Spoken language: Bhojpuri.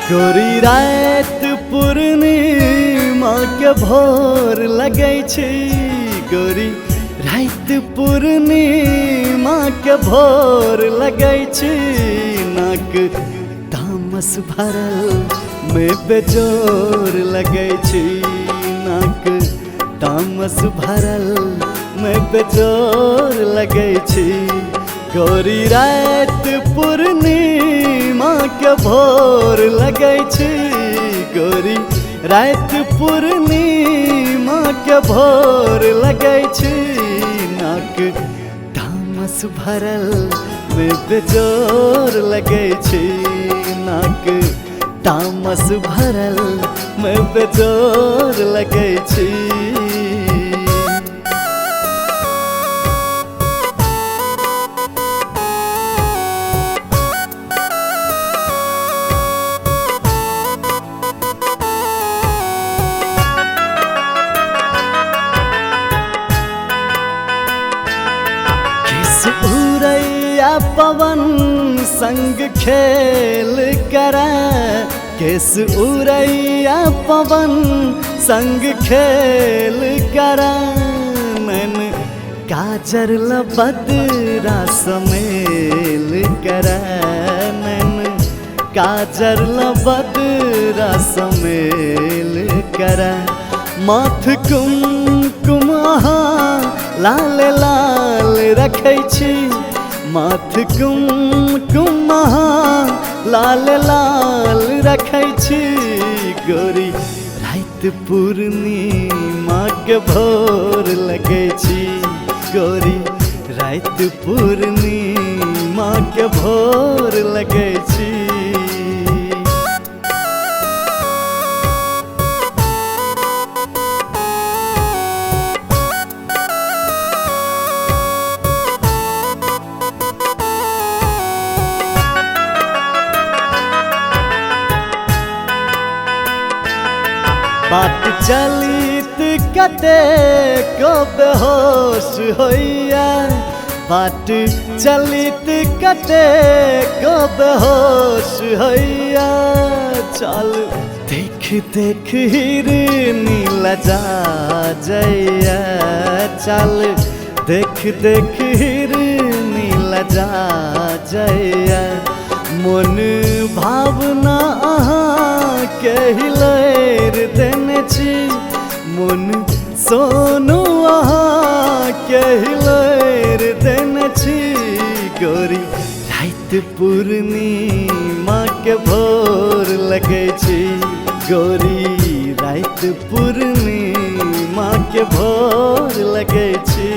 गोरी रात पूर्णिमा के भोर लगै छै, गोरी रात पूर्णिमा के भोर लगै छै। नाक तामस भरल में बेजोर लगै छै, नाक तामस भरल में बेजोर लगै छै। गोरी रात पूर्णिमा के भोर लगै छै, गोरी रात पूर्णिमा के भोर लगै छै। नाक तामस भरल में बेजोर लगै छै, नाक तामस भरल में बेजोर लगै छै। उड़ैया पवन संग खेल करै, केस उड़ैया पवन संग खेल करै। नैन काजर लबदरा समेल करै, नैन काजर लबदरा समेल करै। माथ कुमकुम लाल लाल रखै छी, माथ कुमकुम लाल लाल रखै छी। गोरी रात पूर्णिमा के भोर लगै छी, गोरी रात पूर्णिमा के भोर लगै छी। बाट चलित कतेको बेहोश होइया, बाट चलित कतेको बेहोश होइया। चल देख देख हिरनी लजा जइया, चल देख देख हिरनी लजा जइया। मन भावना अहाँ के हिलैर देने छी, मन सोनू अहाँ के हिलैर देने छी। गोरी रात पूर्णिमा के भोर लगै छी, गोरी रात पूर्णिमा के भोर लगै छी।